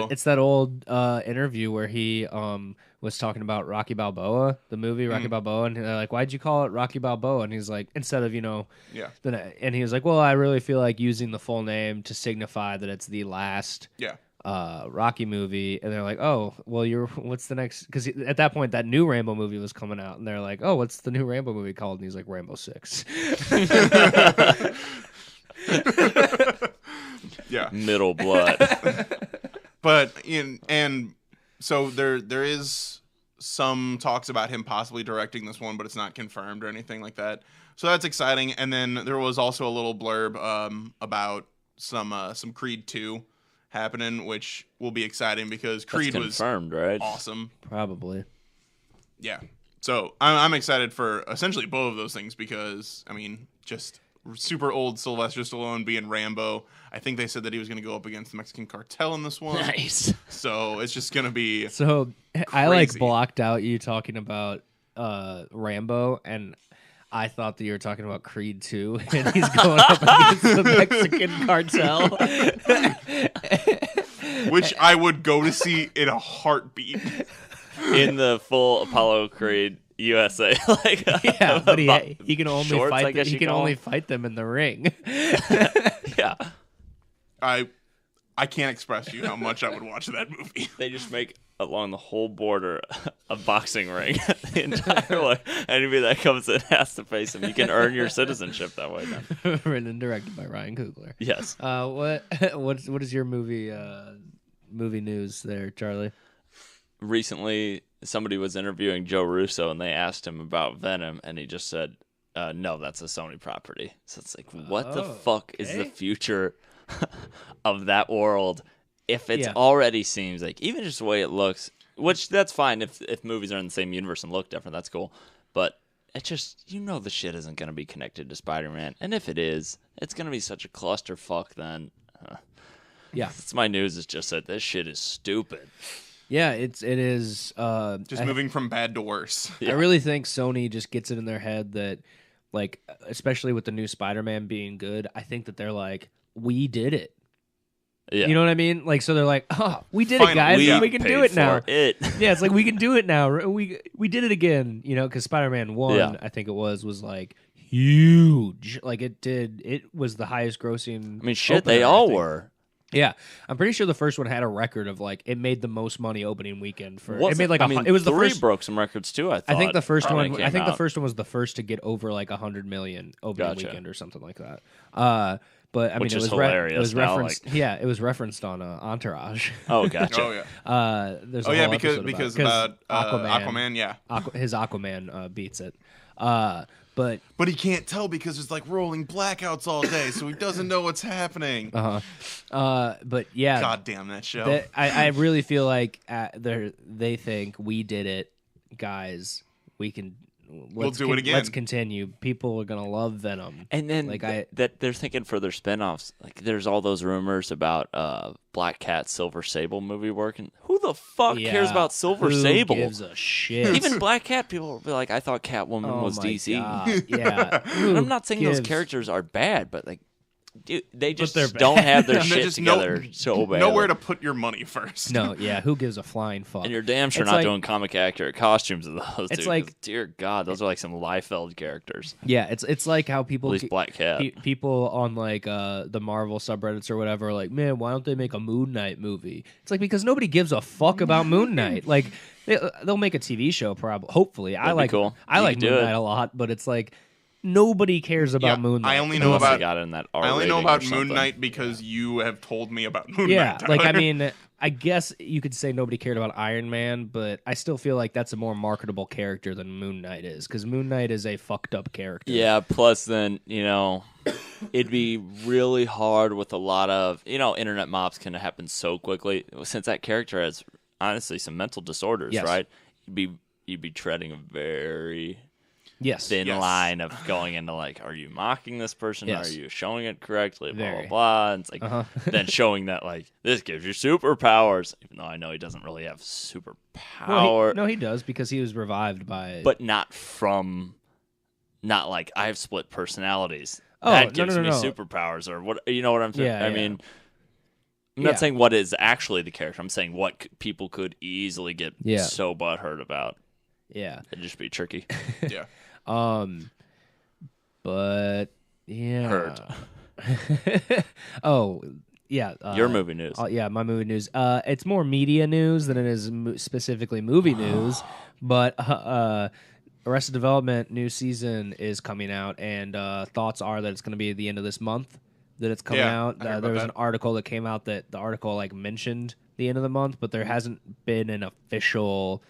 it's that old interview where he was talking about Rocky Balboa, the movie Rocky Balboa, and they're like, "Why'd you call it Rocky Balboa?" And he's like, instead of and he was like, "Well, I really feel like using the full name to signify that it's the last Rocky movie." And they're like, "Oh, well, what's the next?" Because at that point, that new Rambo movie was coming out, and they're like, "Oh, what's the new Rambo movie called?" And he's like, "Rambo 6." Yeah, Middle Blood. But so there is some talks about him possibly directing this one, but it's not confirmed or anything like that. So that's exciting. And then there was also a little blurb about some Creed 2 happening, which will be exciting because Creed was confirmed, right? Awesome. Probably. Yeah. So I'm excited for essentially both of those things because, I mean, just super old Sylvester Stallone being Rambo. I think they said that he was going to go up against the Mexican cartel in this one. Nice. So it's just going to be so crazy. I like blocked out you talking about Rambo, and I thought that you were talking about Creed 2, and he's going up against the Mexican cartel. Which I would go to see in a heartbeat. In the full Apollo Creed USA, but he can only shorts, fight. He can only fight them in the ring. Yeah, I can't express to you how much I would watch that movie. They just make along the whole border a boxing ring the entire way. Anybody that comes in has to face him. You can earn your citizenship that way. Then. Written and directed by Ryan Coogler. Yes. What is your movie news there, Charlie? Recently, somebody was interviewing Joe Russo, and they asked him about Venom, and he just said, no, that's a Sony property. So it's like, what the fuck is the future of that world if it already seems like, even just the way it looks, which that's fine if movies are in the same universe and look different, that's cool. But it just, the shit isn't going to be connected to Spider-Man. And if it is, it's going to be such a clusterfuck then. Yeah. That's my news. Is just that this shit is stupid. Yeah, it is. Just moving from bad to worse. I really think Sony just gets it in their head that, like, especially with the new Spider-Man being good, I think that they're like, we did it. Yeah. You know what I mean? Like, so they're like, oh, we did Finally, it, guys. yeah. We can do it now. Yeah, it's like we can do it now. We did it again. You know, because Spider-Man 1, I think it was like huge. Like it was the highest grossing. I mean, shit, opener, they all were. Yeah, I'm pretty sure the first one had a record of like it made the most money opening weekend for. Was it made like it was the 3 first. broke some records too. I think the first one. came I think the out. first one was the first to get over like 100 million opening Gotcha. weekend or something like that. But I Which mean, is it was hilarious it was now, referenced. Yeah, it was referenced on Entourage. Oh, gotcha. Oh yeah. There's a whole episode because about Aquaman, yeah. his Aquaman beats it. But he can't tell because there's like rolling blackouts all day, so he doesn't know what's happening. but yeah, God damn that show. I really feel like they think we did it, guys. We can. We'll do it again. Let's continue. People are gonna love Venom, And then that they're thinking for their spinoffs. Like, there's all those rumors about Black Cat, Silver Sable movie working. Who the fuck cares about Silver Sable? Who gives a shit? Even Black Cat, people will be like, I thought Catwoman was my DC. God. Yeah, And I'm not saying those characters are bad, but like, dude, they just don't have their shit together so bad. Nowhere to put your money first. No, yeah, who gives a flying fuck? And you're damn sure It's not like- doing comic accurate costumes of those. It's dude, like- 'cause, dear God, those are like some Liefeld characters. Yeah, it's like how people At least Black Cat. people on like the Marvel subreddits or whatever are like, man, why don't they make a Moon Knight movie? It's like because nobody gives a fuck about Moon Knight. Like they'll make a TV show, probably. Hopefully, I like cool. I You like could Moon do it. Knight a lot, but it's like nobody cares about Moon Knight. I only know Unless they about got it in that R I only know rating or about Moon something. Knight because you have told me about Moon Yeah, Knight. like I Tyler. mean, I guess you could say nobody cared about Iron Man, but I still feel like that's a more marketable character than Moon Knight is, because Moon Knight is a fucked up character. Yeah, plus then, it'd be really hard with a lot of, internet mobs can happen so quickly. Since that character has, honestly, some mental disorders, Yes. right? You'd be treading a very Yes. thin Yes. line of going into like, are you mocking this person? Yes. Are you showing it correctly? Blah, Very. blah, blah. And it's like, then showing that like, this gives you superpowers, even though I know he doesn't really have superpower. No, he does, because he was revived by. But not like, I have split personalities. Oh, that no, gives no, me no. superpowers, or what? You know what I'm saying? Yeah, I yeah. mean, I'm Yeah. not saying what is actually the character. I'm saying what people could easily get so butthurt about. yeah. It'd just be tricky. yeah. But yeah. Hurt. Oh, yeah. Your movie news. Yeah, my movie news. It's more media news than it is specifically movie news. But Arrested Development new season is coming out, and thoughts are that it's going to be at the end of this month that it's coming out. I heard There about was that. an article that came out that the article like mentioned the end of the month, but there hasn't been an official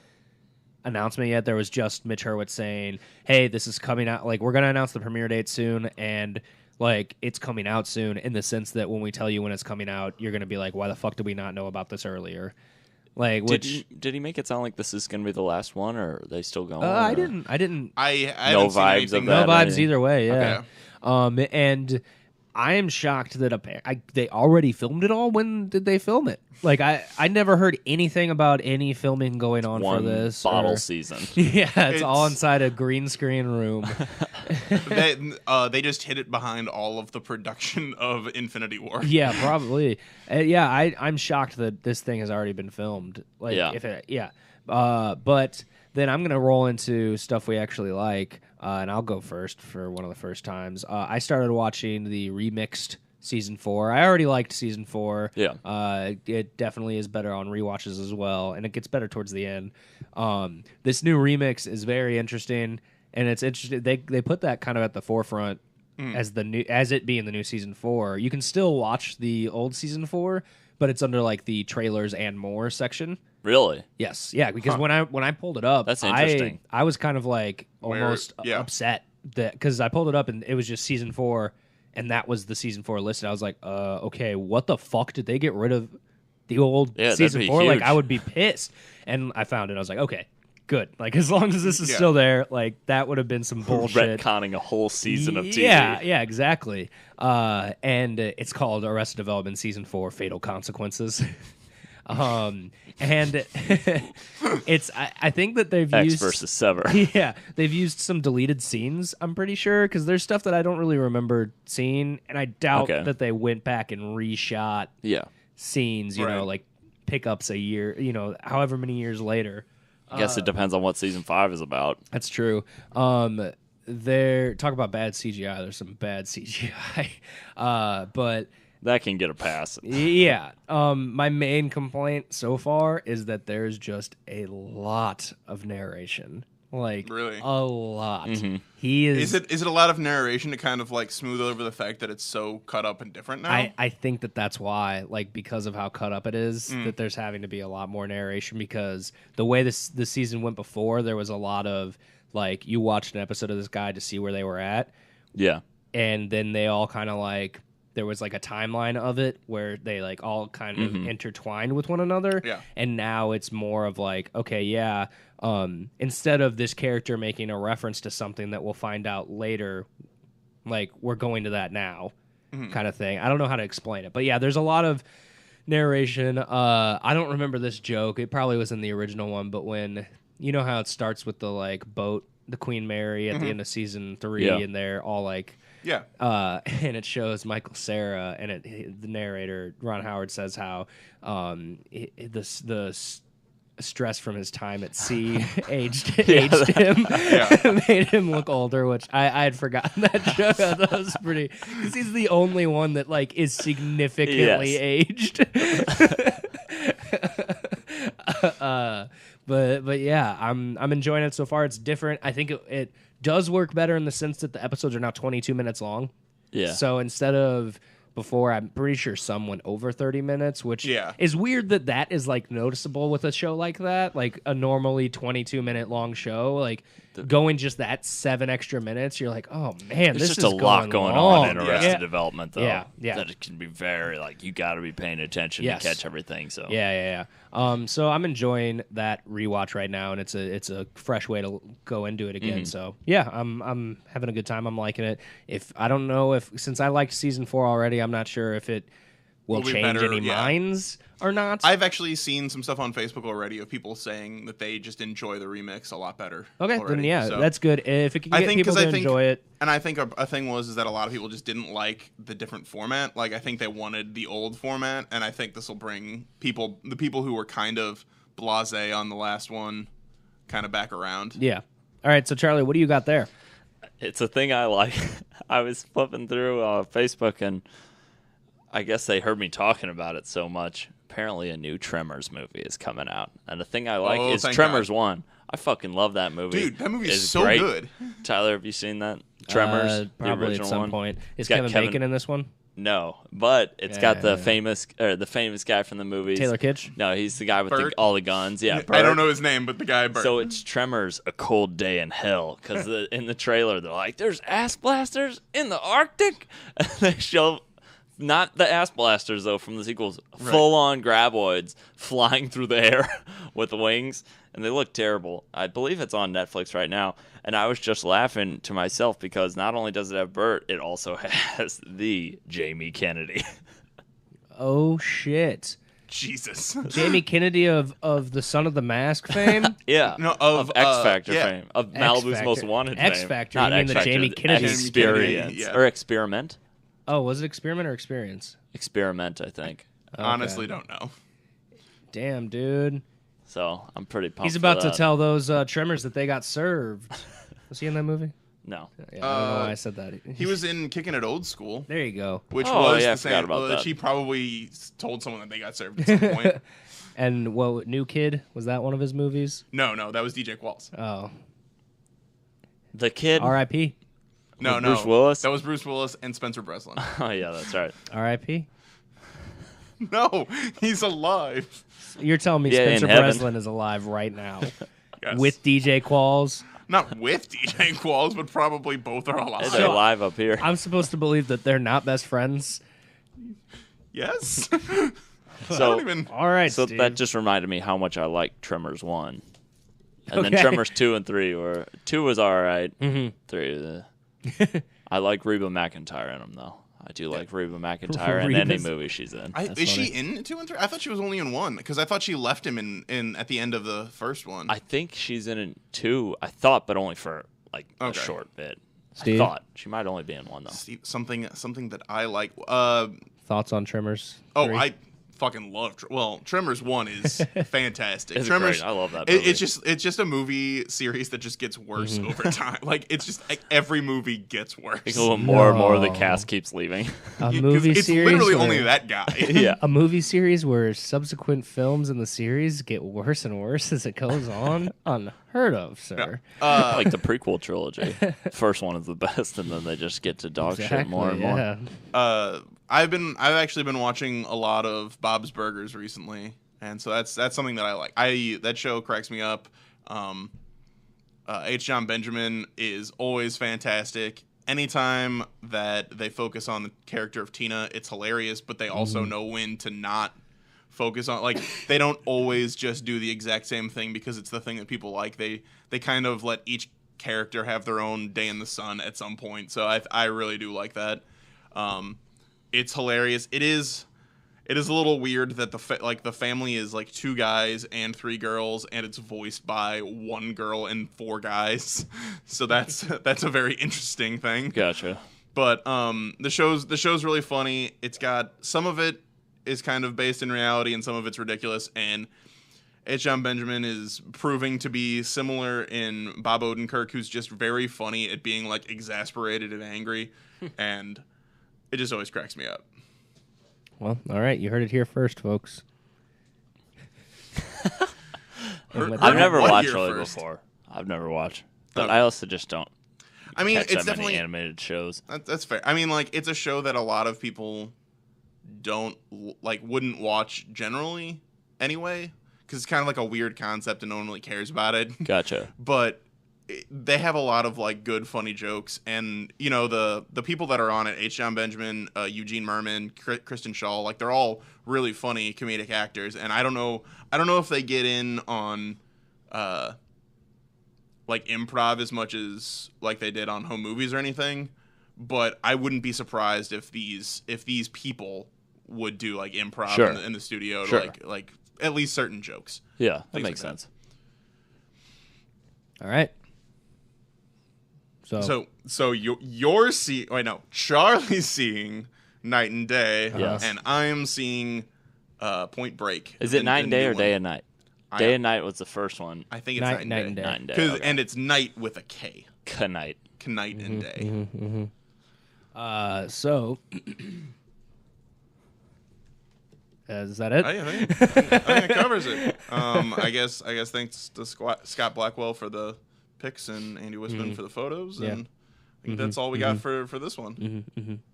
announcement yet. There was just Mitch Hurwitz saying, "Hey, this is coming out. Like, we're going to announce the premiere date soon, and like it's coming out soon." In the sense that when we tell you when it's coming out, you're going to be like, "Why the fuck did we not know about this earlier?" Like, which Did he make it sound like this is going to be the last one, or are they still going? I or- didn't. I No haven't seen vibes anything of No that. vibes anything. either way. Yeah. Okay. And I am shocked that they already filmed it all. When did they film it? Like, I never heard anything about any filming going on One for this. bottle or- season. Yeah, it's all It's- inside a green screen room. They just hid it behind all of the production of Infinity War. Yeah, probably. Yeah, I'm shocked that this thing has already been filmed. Like, Yeah. But then I'm gonna roll into stuff we actually like, and I'll go first for one of the first times. I started watching the remixed season 4. I already liked season 4. Yeah. It definitely is better on rewatches as well, and it gets better towards the end. This new remix is very interesting, and it's interesting. They put that kind of at the forefront as it being the new season 4. You can still watch the old season 4, but it's under like the trailers and more section. Really? Yes, yeah. Because when I pulled it up, That's interesting. I was kind of like almost upset that because I pulled it up and it was just season 4, and that was the season 4 listed. I was like, okay, what the fuck did they get rid of the old Yeah, that'd season be 4? Like, huge. I would be pissed. And I found it. I was like, okay, good. Like, as long as this is still there, like, that would have been some bullshit. Retconning a whole season of TV. Yeah, exactly. And it's called Arrested Development Season 4, Fatal Consequences. And it's I think that they've X used versus Sever. Yeah, they've used some deleted scenes, I'm pretty sure, because there's stuff that I don't really remember seeing, and I doubt that they went back and reshot scenes, you know, like pickups a year, you know, however many years later. I guess it depends on what season 5 is about. That's true. There, talk about bad CGI. There's some bad CGI, but that can get a pass. Yeah. My main complaint so far is that there's just a lot of narration. Like, really? A lot. Mm-hmm. He is. Is it a lot of narration to kind of like smooth over the fact that it's so cut up and different now? I think that's why, like, because of how cut up it is, that there's having to be a lot more narration, because the way the season went before, there was a lot of, like, you watched an episode of this guy to see where they were at. Yeah. And then they all kind of, like, there was, like, a timeline of it where they, like, all kind of intertwined with one another. Yeah. And now it's more of, like, okay, yeah, instead of this character making a reference to something that we'll find out later, like, we're going to that now kind of thing. I don't know how to explain it. But, yeah, there's a lot of narration. I don't remember this joke. It probably was in the original one. But when, you know how it starts with the, like, boat, the Queen Mary at the end of season 3, and they're all, like... Yeah. And it shows Michael Cera, and the narrator, Ron Howard, says how the stress from his time at sea aged him, made him look older, which I had forgotten that joke. I thought that was pretty, because he's the only one that, like, is significantly aged. But yeah, I'm enjoying it so far. It's different. I think it does work better in the sense that the episodes are now 22 minutes long. Yeah. So instead of before, I'm pretty sure some went over 30 minutes, which is weird that is, like, noticeable with a show like that, like a normally 22-minute long show, like going just that 7 extra minutes, you're like, oh man, there's this just is a lot going on in Arrested Development, though. Yeah. That it can be very, like, you got to be paying attention to catch everything. So yeah. So I'm enjoying that rewatch right now, and it's a fresh way to go into it again. So yeah, I'm having a good time. I'm liking it. I don't know since I liked season 4 already, I'm not sure if it will change any minds or not. I've actually seen some stuff on Facebook already of people saying that they just enjoy the remix a lot better. Okay, already. Then so that's good. If it can get people to enjoy it. And I think a thing is that a lot of people just didn't like the different format. Like, I think they wanted the old format, and I think this will bring the people who were kind of blasé on the last one kind of back around. Yeah. All right, so Charlie, what do you got there? It's a thing I like. I was flipping through Facebook, and I guess they heard me talking about it so much. Apparently a new Tremors movie is coming out. And the thing I like is Tremors 1. I fucking love that movie. Dude, that movie is so good. Tyler, have you seen that? Tremors? Probably at some point. Is Kevin Bacon in this one? No, but it's got the famous guy from the movies. Taylor Kitsch? No, he's the guy with all the guns. Yeah, Bert. I don't know his name, but the guy Bert. So it's Tremors: A Cold Day in Hell, because in the trailer they're like, "There's ass blasters in the Arctic." And they show not the ass blasters though from the sequels, full-on graboids flying through the air with wings, and they look terrible. I believe it's on Netflix right now. And I was just laughing to myself because not only does it have Bert, it also has the Jamie Kennedy. Oh, shit. Jesus. Jamie Kennedy of the Son of the Mask fame? Yeah. No, of X Factor fame. Of Malibu's Most Wanted X fame. Factor. Not you mean X the Factor, Jamie Kennedy Experience. Yeah. Or Experiment. Oh, was it Experiment or Experience? Experiment, I think. Okay. Honestly, don't know. Damn, dude. So I'm pretty pumped. He's about to tell those Tremors that they got served. Was he in that movie? No. Yeah, I don't know why I said that. He was in Kicking It Old School. There you go. Which was I the same. about that. She probably told someone that they got served at some point. And New Kid, was that one of his movies? No, that was DJ Qualls. Oh. The Kid? R.I.P. No. Bruce Willis? That was Bruce Willis and Spencer Breslin. Oh, yeah, that's right. R.I.P.? No, he's alive. You're telling me Spencer Breslin is alive right now with DJ Qualls? Not with DJ Qualls, but probably both are alive. They're alive up here. I'm supposed to believe that they're not best friends? Yes. So, all right, so Steve. that just reminded me how much I like Tremors 1. And then Tremors 2 and 3 were 2 was all right. 3. I like Reba McEntire in them though. I do like Reba McEntire in any movie she's in. Is she in 2 and 3? I thought she was only in 1 because I thought she left him in at the end of the first one. I think she's in 2. I thought, but only for like a short bit. Steve? I thought she might only be in 1 though. Steve, something that I like. Thoughts on Tremors? 3? Oh, I fucking love. Tremors 1 is fantastic. It's Tremors, great. I love that movie. It's just a movie series that just gets worse over time. Like it's just like, every movie gets worse. Like, more and more of the cast keeps leaving. A movie it's series literally where, only that guy. Yeah, a movie series where subsequent films in the series get worse and worse as it goes on. Unheard of, sir. like the prequel trilogy. First one is the best, and then they just get to dog shit more and more. I've actually been watching a lot of Bob's Burgers recently, and so that's something that I like. That show cracks me up. H. John Benjamin is always fantastic. Anytime that they focus on the character of Tina, it's hilarious, but they also know when to not focus on. Like they don't always just do the exact same thing because it's the thing that people like. They kind of let each character have their own day in the sun at some point. So I really do like that. It's hilarious. It is a little weird that the family is like 2 guys and 3 girls, and it's voiced by 1 girl and 4 guys. So that's a very interesting thing. Gotcha. But the show's really funny. It's got some of it is kind of based in reality, and some of it's ridiculous. And H. John Benjamin is proving to be similar in Bob Odenkirk, who's just very funny at being like exasperated and angry, and it just always cracks me up. Well, all right. You heard it here first, folks. I've never watched really before. I've never watched. But I also just don't catch it's that many definitely animated shows. That's fair. I mean, like, it's a show that a lot of people wouldn't watch generally anyway, because it's kind of like a weird concept and no one really cares about it. Gotcha. But they have a lot of like good funny jokes, and you know the people that are on it, H. John Benjamin, Eugene Merman, Kristen Shaw, like they're all really funny comedic actors, and I don't know if they get in on like improv as much as like they did on Home Movies or anything, but I wouldn't be surprised if these people would do like improv in the studio to like at least certain jokes. Yeah, that makes sense. All right. So you're seeing. Wait, no, Charlie's seeing Night and Day, and I'm seeing Point Break. Is it Night and Day or Day and Night? Day and Night was the first one. I think it's Night and Day. Night and Day. And it's night with a K. Knight. Knight and Day. So. Is that it? I think it covers it. I guess thanks to Scott Blackwell for the pics and Andy Wisman for the photos, and I think that's all we got for this one.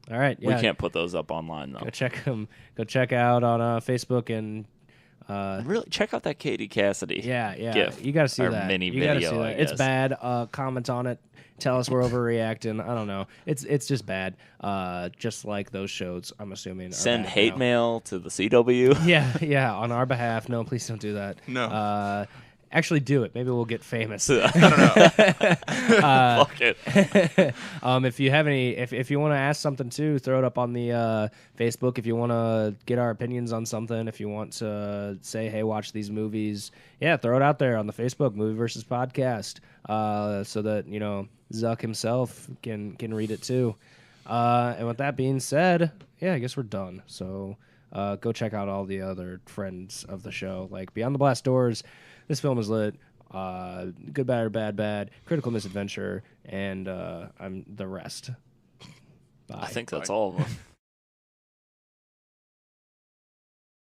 All right, we can't put those up online though. Go check out on Facebook and really check out that Katie Cassidy. GIF. You got to see that. Mini you video. Gotta see that. It's bad. Comment on it. Tell us we're overreacting. I don't know. It's just bad. Just like those shows, I'm assuming. Send hate mail to the CW. Yeah. On our behalf. No, please don't do that. No. Actually, do it. Maybe we'll get famous. I don't know. Fuck it. If you have any, if you want to ask something too, throw it up on the Facebook. If you want to get our opinions on something, if you want to say, hey, watch these movies, throw it out there on the Facebook Movie Versus Podcast, so that Zuck himself can read it too. And with that being said, I guess we're done. So go check out all the other friends of the show, like Beyond the Blast Doors. This Film is Lit, Good, Bad, or Bad, Critical Misadventure, and I'm the rest. Bye. I think that's all of them.